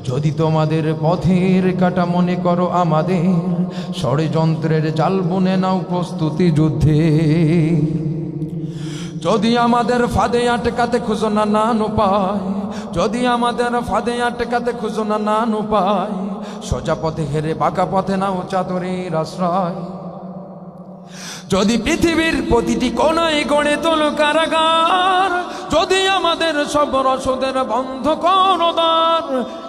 যদি তোমাদের পথের কাটা মনে করো আমাদের, ষড়যন্ত্রের জাল বুনে নাও প্রস্তুতি যুদ্ধে। যদি আমাদের ফাঁদে আটকাতে খুঁজো না নান উপায়, যদি আমাদের ফাঁদে আটকাতে খুঁজো না নান উপায়, সোজা পথে হেরে বাঁকা পথে নাও চাতুরীর আশ্রয়। যদি পৃথিবীর প্রতিটি কোণায় গড়ে তোলো কারাগার, যদি আমাদের সব রসদের বন্ধ করো দ্বার,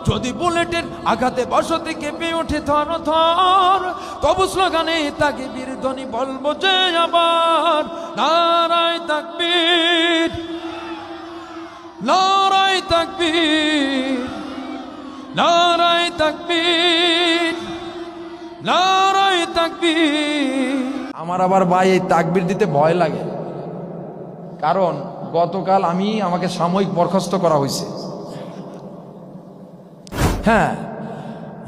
যদি বুলেটের আঘাতে বসতি কেঁপে ওঠে থর থর, তবু স্লোগানে তাকে বীর ধ্বনি বলবো যে আবার, নারায়ে তাকবীর, নারায়ে তাকবীর, নারায়ে তাকবীর, নারায়ে তাকবীর। আমার আবার ভাই এই তাকবীর দিতে ভয় লাগে, কারণ গতকাল আমাকে সাময়িক বরখাস্ত করা হয়েছে। হ্যাঁ,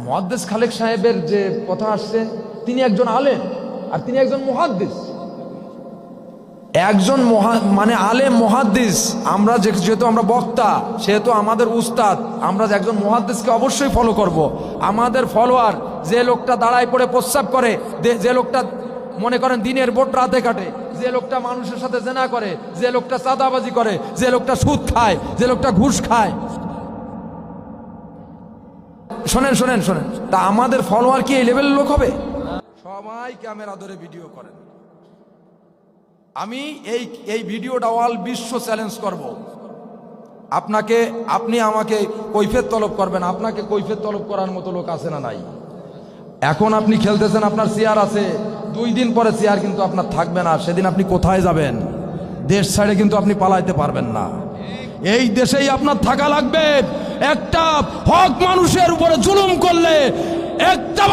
মুহাদ্দিস খালেক সাহেবের যে কথা আসছে, তিনি একজন আলেম আর তিনি একজন মুহাদ্দিস। একজন মানে আলেম মুহাদ্দিস, আমরা যেহেতু আমরা বক্তা, সেহেতু আমাদের উস্তাদ, আমরা একজন মুহাদ্দিসকে অবশ্যই ফলো করব। আমাদের ফলোয়ার যে লোকটা দাঁড়ায় পড়ে প্রস্রাব করে, যে লোকটা মনে করেন দিনের ভোট রাতে কাটে, যে লোকটা মানুষের সাথে জেনা করে, যে লোকটা চাঁদাবাজি করে, যে লোকটা সুদ খায়, যে লোকটা ঘুষ খায়, শোনেন শোনেন শোনেন, তা আমাদের ফলোয়ার কি এই লেভেলের লোক হবে? সবাই ক্যামেরা ধরে ভিডিও করেন। আমি এই ভিডিওটা অল বিশ্ব চ্যালেঞ্জ করব। আপনি আমাকে কৈফিয়ত তলব করবেন। আপনাকে কৈফিয়ত তলব করার মতো লোক আছে না নাই? এখন আপনি খেলতেছেন, আপনার চেয়ার আছে, 2 দিন পরে চেয়ার কিন্তু আপনার থাকবে না। সেদিন আপনি কোথায় যাবেন? দেশ ছেড়ে কিন্তু আপনি পালাইতে পারবেন না। এই দেশেই আপনার থাকা লাগবে। একটা হক মানুষের উপরে জুলুম করলে একটা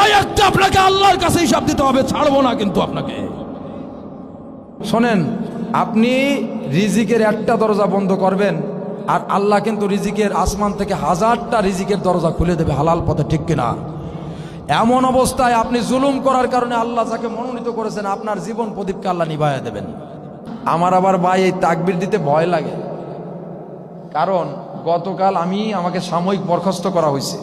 আপনাকে আল্লাহর কাছে হিসাব দিতে হবে, ছাড়বো না কিন্তু আপনাকে। শোনেন, আপনি রিজিকের একটা দরজা বন্ধ করবেন, আর আল্লাহ কিন্তু রিজিকের আসমান থেকে 1000টা রিজিকের দরজা খুলে দেবে হালাল পথে, ঠিক কিনা? এমন অবস্থায় আপনি জুলুম করার কারণে আল্লাহ যাকে মনোনীত করেছেন, আপনার জীবন প্রদীপকে আল্লাহ নিভাইয়া দেবেন। আমার আবার ভাই এই তাকবীর দিতে ভয় লাগে, কারণ গতকাল আমাকে সাময়িক বরখাস্ত করা হয়েছে।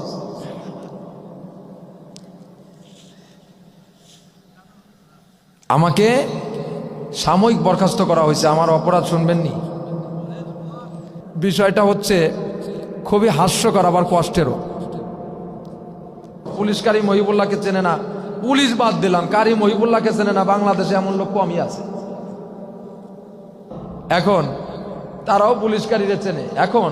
আমাকে সাময়িক বরখাস্ত করা হয়েছে। আমার অপরাধ শুনবেননি? বিষয়টা হচ্ছে খুবই হাস্যকর, আবার কষ্টেরও। পুলিশ কারি মহিবুল্লাহকে চেনে না, পুলিশ বাদ দিলাম, কারি মহিবুল্লাহকে চেনে না। বাংলাদেশে এমন লোক কমই আছে। এখন তারাও পুলিশকারীরা চেনে। এখন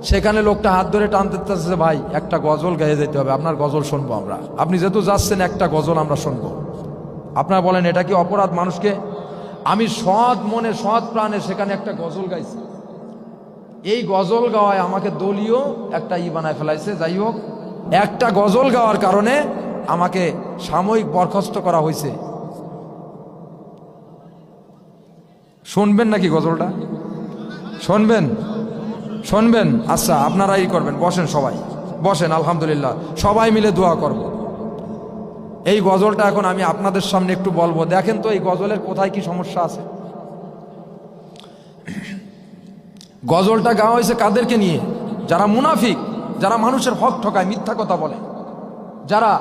সেখানে লোকটা হাত ধরে টানতে চাচ্ছে, ভাই একটা গজল গাইয়ে যেতে হবে, আপনার গজল শুনবো আমরা। আপনি যেহেতু যাচ্ছেন, একটা গজল আমরা শুনবো। আপনারা বলেন এটা কি অপরাধ? মানুষকে আমি সৎ মনে সৎ প্রাণে সেখানে একটা গজল গাইছি। এই গজল গাওয়ায় আমাকে দলীয় একটা বানায় ফেলাইছে। যাই হোক, একটা গজল গাওয়ার কারণে আমাকে সাময়িক বরখাস্ত করা হয়েছে। শুনবেন নাকি গজলটা? শুনবেন? শুনবেন? আচ্ছা, আপনারাই করবেন। বসেন, সবাই বসেন। আলহামদুলিল্লাহ, সবাই মিলে দোয়া করব। এই গজলটা এখন আমি আপনাদের সামনে একটু বলবো। দেখেন তো এই গজলের কোথায় কি সমস্যা আছে। গজলটা গাওয়া হয়েছে কাদেরকে নিয়ে? যারা মুনাফিক, যারা মানুষের হক ঠকায়, মিথ্যা কথা বলে, যারা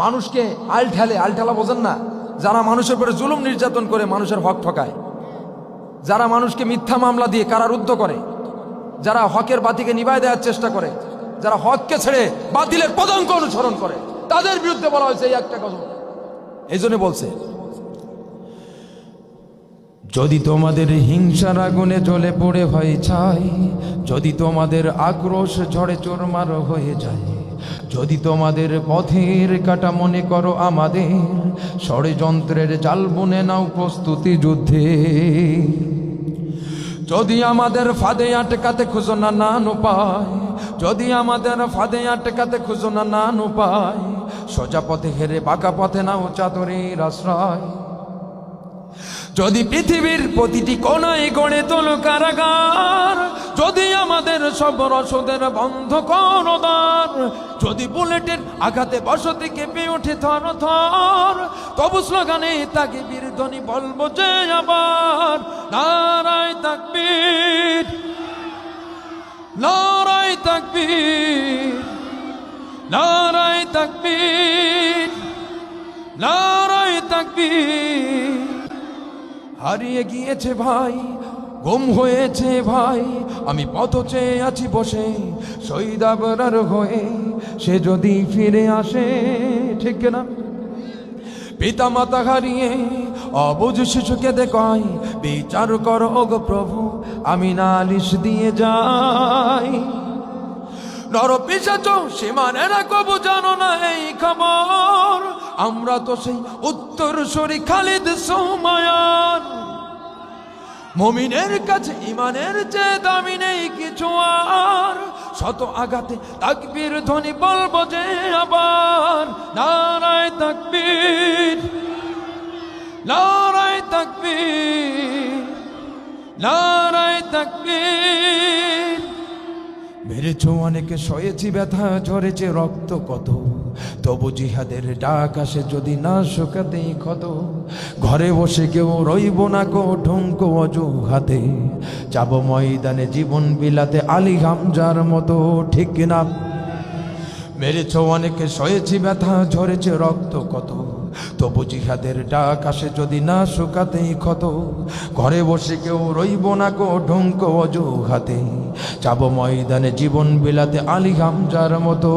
মানুষকে আলঠালা বোঝেন না, যারা মানুষের উপরে জুলুম নির্যাতন করে মানুষের হক ঠকায়, যারা মানুষকে মিথ্যা মামলা দিয়ে কারারুদ্ধ করে, যারা হকের বাতিকে নিভায় দেওয়ার চেষ্টা করে, যারা হককে ছেড়ে বাতিলের পদাঙ্ক অনুসরণ করে, তাদের বিরুদ্ধে বলা হয়েছে এই একটা গজল। এই জন্য বলছে, যদি তোমাদের হিংসার আগুনে জ্বলে পড়ে ভয় ছাই, যদি তোমাদের আক্রোশ ঝড়ে চোরমার হয়ে যায়, যদি তোমাদের পথের কাটা মনে করো আমাদের, ষড়যন্ত্রের জাল বুনে নাও প্রস্তুতি যুদ্ধে। যদি আমাদের ফাঁদে আটকাতে খুঁজো না নান উপায়, যদি আমাদের ফাঁদে আটকাতে খুঁজো না নান উপায়, সোজা পথে হেরে বাঁকা পথে নাও চাতুরীর আশ্রয়। যদি পৃথিবীর প্রতিটি কোণায় গড়ে তোলো কারাগার, যদি আমাদের সব রসদের বন্ধ করো দ্বার, যদি বুলেটের আঘাতে বসতি কেঁপে ওঠে থর থর, তবু স্লোগানে তাকে বীর ধ্বনি বলবো যে আবার, নারায়ে তাকবীর, নারায়ে তাকবীর, নারায়ে তাকবীর, নারায়ে তাকবীর। হারিয়ে গিয়েছে ভাই, গুম হয়েছে ভাই, আমি পথ চেয়ে আছি বসে শহীদ আবরার হয়ে, সে যদি ফিরে আসে, ঠিক না? পিতা মাতা হারিয়ে অবুঝ শিশুকে দেখায়, বিচার করো ওগো প্রভু, আমি নালিশ দিয়ে যাই। নর পিশাচ সীমানেরা কবু জানো না এই খবর, আমরা তো সেই উত্তরসূরি খালিদ সুমায়ার। মুমিনের কাছে ইমানের চেয়ে দামি নেই কিছু আর, শত আঘাতে তাকবীর ধ্বনি বলবো যে আবার, নারায়ে তাকবীর, নারায়ে তাকবীর, নারায়ে তাকবীর। মেরেছ অনেকে, সয়েছি ব্যথা, ঝরেছে রক্ত কত, তবু জিহাদের ডাক আসে যদি না শুকাতেই ক্ষত। ঘরে বসে কেউ রইব না কো ঢুঙ্ক অজুহাতে, যাব ময়দানে জীবন বিলাতে আলী হামজার মতো, ঠিক না? মেরেছ অনেকে, সয়েছি ব্যথা, ঝরেছে রক্ত কত, তবু জিহাদের ডাক আসে যদি না শুকাতেই ক্ষত। ঘরে বসে কেউ রইব না কো ঢুঙ্ক অজুহাতে, যাব ময়দানে জীবন বিলাতে আলী হামজার মতো।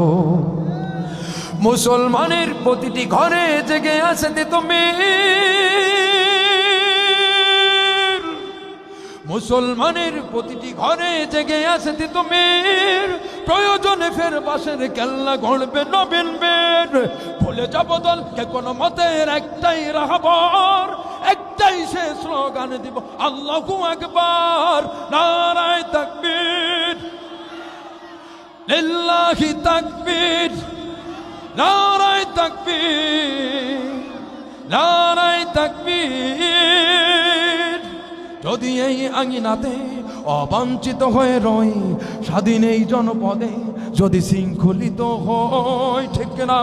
মুসলমানের প্রতিটি ঘরে জেগে আছে তিতুমির, মুসলমানের প্রতিটি ঘরে জেগে আছে তিতুমির। প্রয়োজনে ফের বাসের কেল্লা গড়বে নবীন বীর। ভুলে যাব দল কে কোনো মতের একটাই রাহবার, একটাই সে স্লোগান দিব আল্লাহু আকবার। নারায়ে তাকবীর, লিল্লাহি তাকবীর, নারায়ে তাকবীর, নারায়ে তাকবীর। যদি এই আঙিনাতে অবাঞ্ছিত হয়ে রই, স্বাধীন এই জনপদে যদি শৃঙ্খলিত হয়, ঠিক না?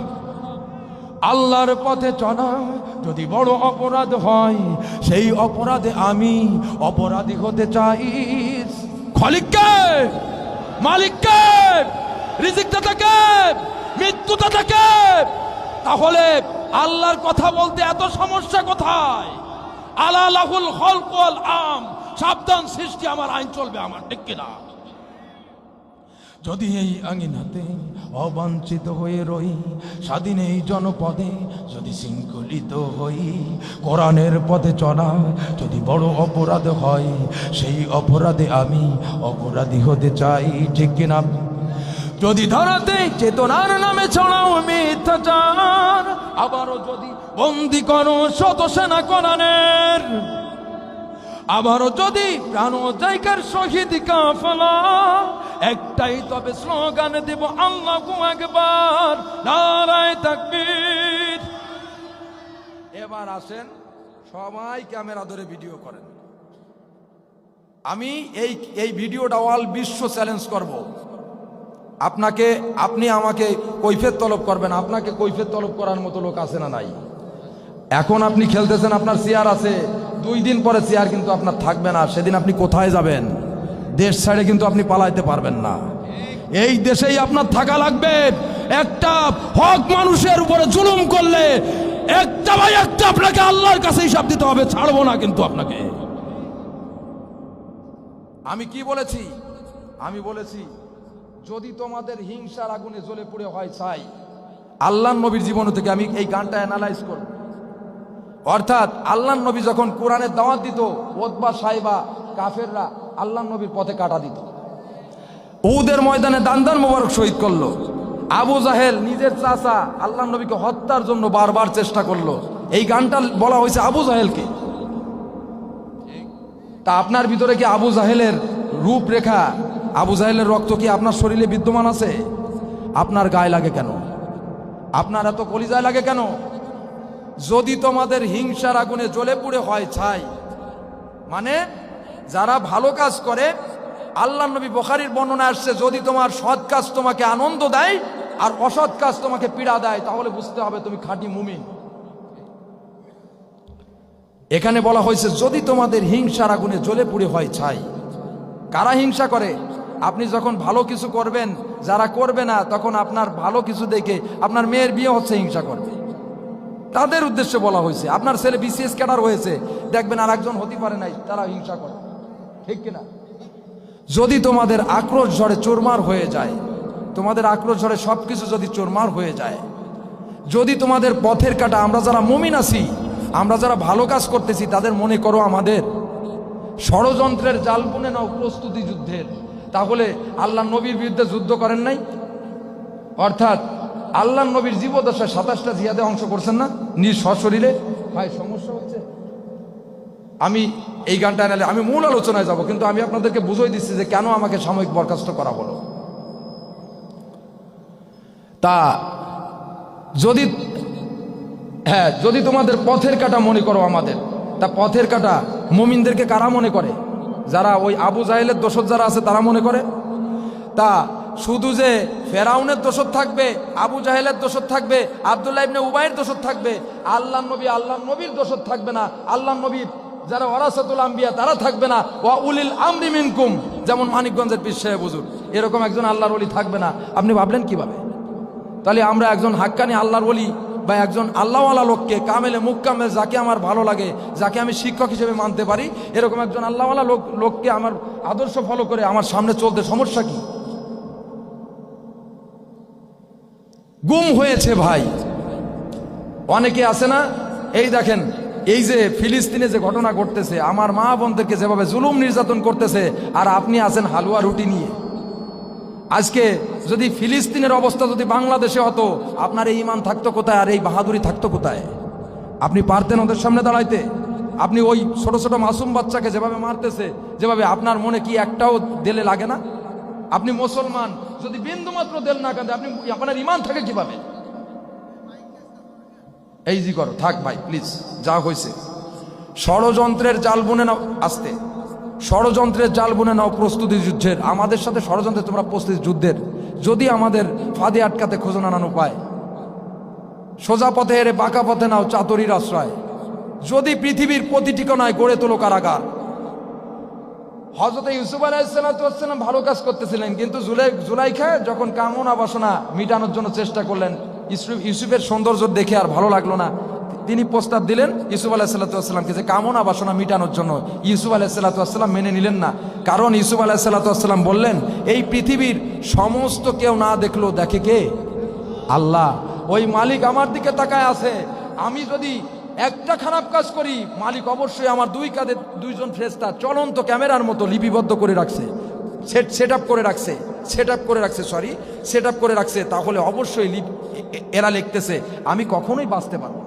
আল্লাহর পথে চলা যদি বড় অপরাধ হয়, সেই অপরাধে আমি অপরাধী হতে চাই। খালিককে, মালিককে, রিজিকদাতাকে, মৃত্যুদাতাকে। তাহলে আল্লাহর কথা বলতে এত সমস্যা কোথায়? আলা লাহুল খালক ওয়াল আম, সাবধান সৃষ্টি আমার, আইন চলবে আমার, ঠিক কিনা? যদি এই আঙিনাতে অবাঞ্ছিত হয়ে রই, স্বাধীন এই জনপদে যদি শৃঙ্খলিত হই, কোরআনের পথে চলা যদি বড় অপরাধ হয়, সেই অপরাধে আমি অপরাধী হতে চাই, ঠিক কিনা? যদি ধরাতে চেতনার নামে ছড়াও মিথ্যাচার, আবারও যদি বন্দি করো শত সেনা কোরআনের, আবারও যদি প্রাণ জায়গার শহীদ কাফেলা, একটাই তবে স্লোগান দেব আল্লাহু আকবার, নারায়ে তাকবীর। এবার আসেন সবাই ক্যামেরা ধরে ভিডিও করেন। আমি এই ভিডিওটা অল বিশ্ব চ্যালেঞ্জ করব। আপনাকে, আপনি আমাকে কৈফিয়ত তলব করবেন, আপনাকে কৈফিয়ত তলব করার মতো লোক আছে না নাই? এখন আপনি খেলতেছেন, আপনার চেয়ার আছে, 2 দিন পরে চেয়ার কিন্তু আপনার থাকবে না। সেদিন আপনি কোথায় যাবেন? দেশ ছেড়ে কিন্তু আপনি পালাইতে পারবেন না। এই দেশেই আপনার থাকা লাগবে। একটা হক মানুষের উপরে জুলুম করলে একটা ভাই একটা আপনাকে আল্লাহর কাছে হিসাব দিতে হবে, ছাড়বো না কিন্তু আপনাকে। আমি কি বলেছি? আমি বলেছি যদি তোমাদের হিংসার আগুনে জ্বলে পুড়ে হয় ছাই। আল্লাহর নবীর জীবন থেকে আমি এই গানটা অ্যানালাইজ করব। অর্থাৎ আল্লাহর নবী যখন কোরআনের দাওয়াত দিত, ওতবা সাইবা কাফেররা আল্লাহর নবীর পথে কাটা দিত। উহুদের ময়দানে দান্দান মোবারক শহীদ করলো। আবু জাহেল নিজের চাচা আল্লাহর নবীকে হত্যার জন্য বারবার চেষ্টা করলো। এই গানটা বলা হয়েছে আবু জাহেলকে। তা আপনার ভিতরে কি আবু জাহেলের রূপরেখা, আবু জাহেলের রক্ত কি আপনার শরীরে বিদ্যমান আছে? আপনার গায়ে লাগে কেন? আপনার এত কলিজায় লাগে কেন? যদি তোমাদের হিংসার আগুনে জ্বলে পুড়ে হয় ছাই, মানে যারা ভালো কাজ করে, আল্লাহর নবী বুখারীর বর্ণনা আসছে, যদি তোমার সৎ কাজ তোমাকে আনন্দ দেয় আর অসৎ কাজ তোমাকে পীড়া দেয়, তাহলে বুঝতে হবে তুমি খাঁটি মুমিন। এখানে বলা হয়েছে যদি তোমাদের হিংসার আগুনে জ্বলে পুড়ে হয় ছাই। কারা হিংসা করে? আপনি যখন ভালো কিছু করবেন, যারা করবে না তখন আপনার ভালো কিছু দেখে আপনার মেয়ের বিয়ে হচ্ছে হিংসা করবে। তাদের উদ্দেশ্যে বলা হয়েছে। আপনার ছেলে বিসিএস ক্যাডার হয়েছে, দেখবেন আর একজন হতে পারে নাই, তারা হিংসা করে, ঠিক কিনা? যদি তোমাদের আক্রোশ ঝড়ে চোরমার হয়ে যায়, তোমাদের আক্রোশ ঝড়ে সবকিছু যদি চোরমার হয়ে যায়, যদি তোমাদের পথের কাটা, আমরা যারা মুমিন আছি, আমরা যারা ভালো কাজ করতেছি, তাদের মনে করো আমাদের ষড়যন্ত্রের জাল বুনে নাও প্রস্তুতি যুদ্ধের। তাহলে আল্লাহ নবীর বিরুদ্ধে যুদ্ধ করেন নাই? অর্থাৎ আল্লাহ নবীর জীবদশায় 27টা জিহাদে অংশ করছেন না নিজ সশরীরে? ভাই সমস্যা হচ্ছে। আমি এই গানটা এনে আমি মূল আলোচনায় যাব, কিন্তু আমি আপনাদেরকে বুঝিয়ে দিচ্ছি যে কেন আমাকে সাময়িক বরখাস্ত করা হলো। তা যদি যদি তোমাদের পথের কাটা মনে করো আমাদের, তা পথের কাটা মুমিনদেরকে কারা মনে করে? যারা ওই আবু জাহেলের দোসর যারা আছে তারা মনে করে। তা শুধু যে ফেরাউনের দোসর থাকবে, আবু জাহেলের দোসর থাকবে, আব্দুল্লাহ ইবনে উবাইয়ের দোসর থাকবে, আল্লাহ নবীর দোসর থাকবে না, আল্লাহ নবীর যারা ওয়ারাসাতুল আম্বিয়া তারা থাকবে না, ওয়া উলিল আমরি মিনকুম, যেমন মানিকগঞ্জের পীর সাহেব হুজুর, এরকম একজন আল্লাহর ওলি থাকবে না। আপনি ভাবলেন কিভাবে? তাহলে আমরা একজন হাক্কানি আল্লাহর ওলি বা একজন আল্লাহওয়ালা লোককে, কামেলে মুক্কামেল, যাকে আমার ভালো লাগে, যাকে আমি শিক্ষক হিসেবে মানতে পারি, এরকম একজন আল্লাহওয়ালা লোককে আমার আদর্শ ফলো করে আমার সামনে চলতে সমস্যা কি? গুম হয়েছে ভাই অনেকে আছে না? এই দেখেন, এই যে ফিলিস্তিনে যে ঘটনা ঘটতেছে, আমার মা বোনদেরকে যেভাবে জুলুম নির্যাতন করতেছে, আর আপনি আছেন হালুয়া রুটি নিয়ে। আজকে যদি ফিলিস্তিনের অবস্থা যদি বাংলাদেশে হতো, আপনার এই ঈমান থাকতো কোথায়, আর এই বাহাদুরি থাকতো কোথায়? আপনি পারতেন ওদের সামনে দাঁড়াইতে? আপনি ওই ছোট ছোট মাসুম বাচ্চাকে যেভাবে মারতেছে, যেভাবে, আপনার মনে কি একটাও দেলে লাগে না? আপনি মুসলমান, যদি বিন্দুমাত্র দেল না কাঁদে, আপনি আপনার ঈমান থাকে কিভাবে? এই জি করো, থাক ভাই প্লিজ, যা হয়েছে। ষড়যন্ত্রের জাল বুনে নাও, আসতে, ষড়যন্ত্রের জাল বুনে নাও প্রস্তুতি যুদ্ধের। আমাদের সাথে ষড়যন্ত্রে তোমরা প্রস্তুতি যুদ্ধের। যদি আমাদের ফাঁদে আটকাতে খোঁজো নানান উপায়, সোজা পথে এরে বাঁকা পথে নাও চাতুরীর আশ্রয়। যদি পৃথিবীর প্রতিটি কোণায় গড়ে তোলো কারাগার। হযরত ইউসুফ আলাইহিস সালাম ভালো কাজ করতেছিলেন, কিন্তু জুলাইখা যখন কামনা বাসনা মিটানোর জন্য চেষ্টা করলেন, ইউসুফের সৌন্দর্য দেখে আর ভালো লাগলো না, তিনি প্রস্তাব দিলেন ইউসুফ আলাইহিসসালামকে যে কামনা বাসনা মিটানোর জন্য। ইউসুফ আলাইহিসসালাম মেনে নিলেন না, কারণ ইউসুফ আলাইহিসসালাম বললেন, এই পৃথিবীর সমস্ত কেউ না দেখলো দেখে কে? আল্লাহ। ওই মালিক আমার দিকে তাকায় আছে, আমি যদি একটা খারাপ কাজ করি, মালিক অবশ্যই আমার দুই কাঁধে দুইজন ফেরেশতা চলন্ত ক্যামেরার মতো লিপিবদ্ধ করে রাখছে, সেট আপ করে রাখছে, তাহলে অবশ্যই এরা লিখতেছে, আমি কখনোই বাঁচতে পারবো।